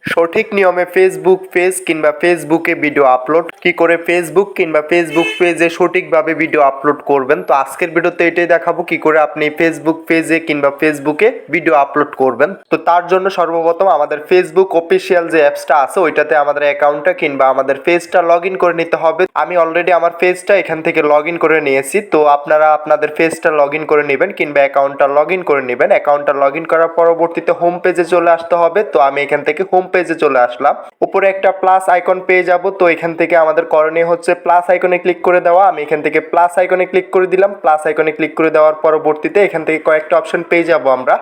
সঠিক নিয়মে Facebook page কিংবা ফেসবুকে ভিডিও আপলোড কি করে ফেসবুক কিংবা ফেসবুক পেজে সঠিকভাবে ভিডিও আপলোড করবেন। তো আজকের ভিডিওতে এটাই দেখাবো কি করে আপনি ফেসবুক পেজে কিংবা ফেসবুকে ভিডিও আপলোড করবেন। তো তার জন্য সর্বপ্রথম আমাদের ফেসবুক অফিসিয়াল যে অ্যাপসটা আছে ওইটাতে আমাদের অ্যাকাউন্টটা কিংবা আমাদের পেজটা লগ ইন করে নিতে হবে। আমি অলরেডি আমার পেজটা এখান থেকে লগ ইন করে নিয়েছি। তো আপনারা আপনাদের পেজটা লগ ইন করে নেবেন কিংবা অ্যাকাউন্টটা লগ ইন করে নেবেন। অ্যাকাউন্টটা লগ ইন করার পরবর্তীতে হোম পেজে চলে আসতে হবে। তো আমি এখান থেকে হোম পেজে চলে আসলাম। উপরে একটা প্লাস আইকন পেয়ে যাব। তো এখান থেকে আমাদের করণীয় হচ্ছে প্লাস আইকনে ক্লিক করে দেওয়া। আমি এখান থেকে প্লাস আইকনে ক্লিক করে দিলাম। প্লাস আইকনে ক্লিক করে দেওয়ার পরবর্তীতে এখান থেকে কয়েকটা অপশন পেয়ে যাব আমরা,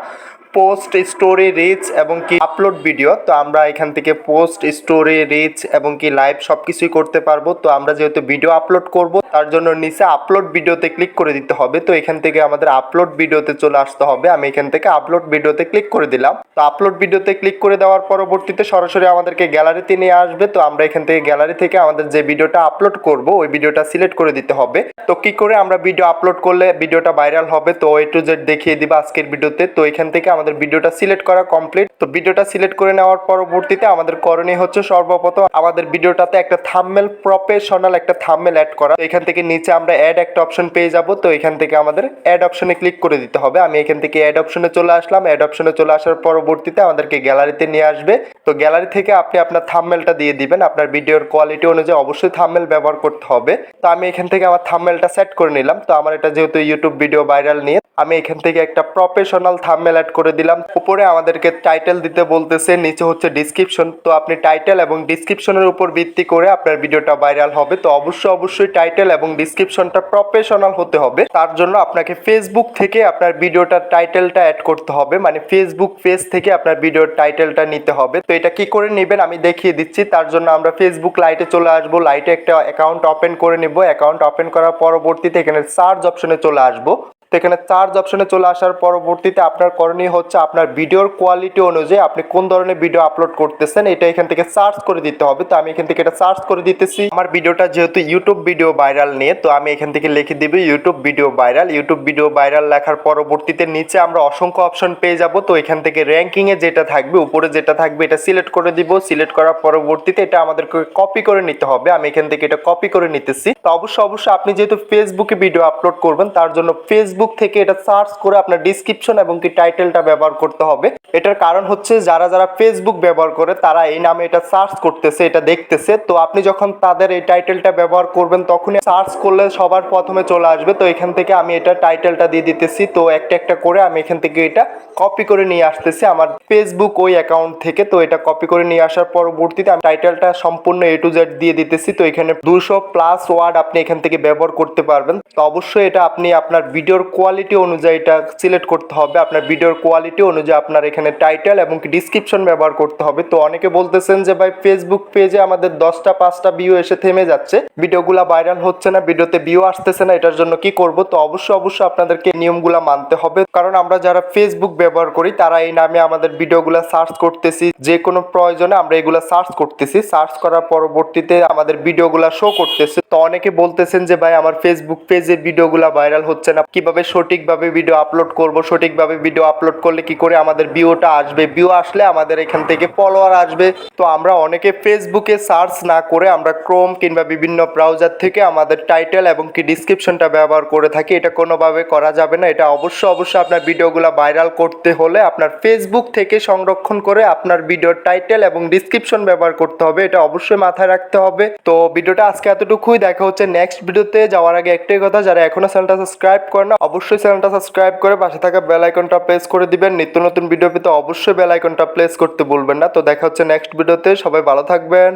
পোস্ট, স্টোরি, রিচ এবং কি আপলোড ভিডিও। তো আমরা এখান থেকে পোস্ট, স্টোরি, রিচ এবং কি লাইভ সব কিছুই করতে পারবো। তো আমরা যেহেতু ভিডিও আপলোড করব তার জন্য নিচে আপলোড ভিডিওতে ক্লিক করে দিতে হবে। তো এখান থেকে আমাদের আপলোড ভিডিওতে চলে আসতে হবে। আমি এখান থেকে আপলোড ভিডিওতে ক্লিক করে দিলাম। তো আপলোড ভিডিওতে ক্লিক করে দেওয়ার পরবর্তীতে সরাসরি আমাদেরকে গ্যালারিতে নিয়ে আসবে। তো আমরা এখান থেকে গ্যালারি থেকে আমাদের যে ভিডিওটা আপলোড করব ওই ভিডিওটা সিলেক্ট করে দিতে হবে। তো কি করে আমরা ভিডিও আপলোড করলে ভিডিওটা ভাইরাল হবে তো A to Z দেখিয়ে দিব আজকের ভিডিওতে। তো এখান থেকে আমাদের ভিডিওটা সিলেক্ট করা কমপ্লিট। তো ভিডিওটা সিলেক্ট করে নেওয়ার পরবর্তীতে আমাদের করণীয় হচ্ছে সর্বপ্রথম আমাদের ভিডিওটাতে একটা থাম্বনেল, প্রফেশনাল একটা থাম্বনেল অ্যাড করা। তো এখান থেকে নিচে আমরা অ্যাড একটা অপশন পেয়ে যাব। তো এখান থেকে আমাদের অ্যাড অপশনে ক্লিক করে দিতে হবে। আমি এখান থেকে অ্যাড অপশনে চলে আসলাম। অ্যাড অপশনে চলে আসার পরবর্তীতে আমাদেরকে গ্যালারিতে নিয়ে আসবে। তো গ্যালারি থেকে আপনি আপনার থাম্বনেলটা দিয়ে দিবেন। আপনার ভিডিওর কোয়ালিটি অনুযায়ী অবশ্যই থাম্বনেল ব্যবহার করতে হবে। তো আমি এখান থেকে আমার থাম্বনেলটা সেট করে নিলাম। তো আমার এটা যেহেতু ইউটিউব ভিডিও ভাইরাল নিয়ে আমি এখান থেকে একটা প্রফেশনাল থাম্বনেল অ্যাড করে দিলাম। উপরে আমাদেরকে টাইটেল দিতে বলতেছে, নিচে হচ্ছে ডিসক্রিপশন। তো আপনি টাইটেল এবং ডিসক্রিপশনের উপর ভিত্তি করে আপনার ভিডিওটা ভাইরাল হবে। তো অবশ্যই টাইটেল এবং ডিসক্রিপশনটা প্রফেশনাল হতে হবে। তার জন্য আপনাকে ফেসবুক থেকে আপনার ভিডিওটার টাইটেলটা অ্যাড করতে হবে, মানে ফেসবুক পেজ থেকে আপনার ভিডিওর টাইটেলটা নিতে হবে। তো এটা কি করে নেবেন আমি দেখিয়ে দিচ্ছি। তার জন্য আমরা ফেসবুক লাইটে চলে আসবো। লাইটে একটা অ্যাকাউন্ট ওপেন করে নেব। অ্যাকাউন্ট ওপেন করার পরবর্তীতে এখানে সার্চ অপশনে চলে আসবো। তো এখানে সার্চ অপশনে চলে আসার পরবর্তীতে আপনার করণীয় হচ্ছে আপনার ভিডিওর কোয়ালিটি অনুযায়ী আপনি কোন ধরনের ভিডিও আপলোড করতেছেন এটা এখান থেকে সার্চ করে দিতে হবে। তো আমি এখান থেকে এটা সার্চ করে দিতেছি। আমার ভিডিওটা যেহেতু ইউটিউব ভিডিও ভাইরাল নিয়ে, তো আমি এখান থেকে লিখে দিব YouTube video viral. YouTube video viral লেখার পরবর্তীতে নিচে আমরা অসংখ্য অপশন পেয়ে যাব। তো এখান থেকে র্যাঙ্কিংয়ে যেটা থাকবে, উপরে যেটা থাকবে এটা সিলেক্ট করে দিব। সিলেক্ট করার পরবর্তীতে এটা আমাদেরকে কপি করে নিতে হবে। আমি এখান থেকে এটা কপি করে নিতেছি। তো অবশ্যই আপনি যেহেতু ফেসবুকে ভিডিও আপলোড করবেন তার জন্য ফেসবুক থেকে এটা সার্চ করে আপনার ডিসক্রিপশন এবং কি টাইটেলটা ব্যবহার করতে হবে। এটার কারণ হচ্ছে যারা ফেসবুক ব্যবহার করে তারা এই নামে এটা সার্চ করতেছে, এটা দেখতেছে। তো আপনি যখন তাদের এই টাইটেলটা ব্যবহার করবেন তখনই সার্চ করলে সবার প্রথমে চলে আসবে। তো এখান থেকে আমি এটা টাইটেলটা দিয়ে দিতেছি। তো একটা করে আমি এখান থেকে এটা কপি করে নিয়ে আসতেছি আমার ফেসবুক ওই অ্যাকাউন্ট থেকে। তো এটা কপি করে নিয়ে আসার পরবর্তীতে আমি টাইটেলটা সম্পূর্ণ A to Z দিয়ে দিতেছি। তো এখানে 200+ ওয়ার্ড আপনি এখান থেকে ব্যবহার করতে পারবেন। তো অবশ্যই এটা আপনি আপনার ভিডিওর কোয়ালিটি অনুযায়ী এটা সিলেক্ট করতে হবে। আপনার ভিডিওর কোয়ালিটি অনুযায়ী আপনার এখানে টাইটেল এবং ডিসক্রিপশন ব্যবহার করতে হবে। তো অনেকে বলতেছেন যে ভাই ফেসবুক পেজে আমাদের 10টা 5টা ভিউ এসে থেমে যাচ্ছে, ভিডিওগুলো ভাইরাল হচ্ছে না, ভিডিওতে ভিউ আসতেছে না, এটার জন্য কি করব। তো অবশ্যই আপনাদেরকে নিয়মগুলো মানতে হবে, কারণ আমরা যারা ফেসবুক ব্যবহার করি তারা এই নামে আমাদের ভিডিওগুলো সার্চ করতেছি। যে কোনো প্রয়োজনে আমরা এগুলো সার্চ করতেছি। সার্চ করার পরবর্তীতে আমাদের ভিডিওগুলো শো করতেছে। তো অনেকে বলতেছেন যে ভাই আমার ফেসবুক পেজে ভিডিওগুলো ভাইরাল হচ্ছে না, কিভাবে সঠিকভাবে ভিডিও আপলোড করব, সঠিকভাবে ভিডিও আপলোড করলে কি করে আমাদের ভিউটা আসবে, ভিউ আসলে আমাদের এখান থেকে ফলোয়ার আসবে। তো আমরা অনেকে ফেসবুকে সার্চ না করে আমরা ক্রোম কিংবা বিভিন্ন ব্রাউজার থেকে আমাদের টাইটেল এবং কি ডিসক্রিপশনটা ব্যবহার করে থাকি। এটা কোনোভাবে করা যাবে না। এটা অবশ্যই আপনার ভিডিওগুলো ভাইরাল করতে হলে আপনার ফেসবুক থেকে সংরক্ষণ করে আপনার ভিডিওর টাইটেল এবং ডিসক্রিপশন ব্যবহার করতে হবে। এটা অবশ্যই মাথায় রাখতে হবে। তো ভিডিওটা আজকে এতটুকুই। দেখা হচ্ছে নেক্সট ভিডিওতে। যাওয়ার আগে একটাই কথা, যারা এখনো চ্যানেলটা সাবস্ক্রাইব করে না অবশ্যই চ্যানেলটা সাবস্ক্রাইব করে পাশে থাকা বেল আইকনটা প্রেস করে দিবেন। নিত্য নতুন ভিডিও পেতে অবশ্যই বেল আইকনটা প্রেস করতে ভুলবেন না। তো দেখা হচ্ছে নেক্সট ভিডিওতে। সবাই ভালো থাকবেন।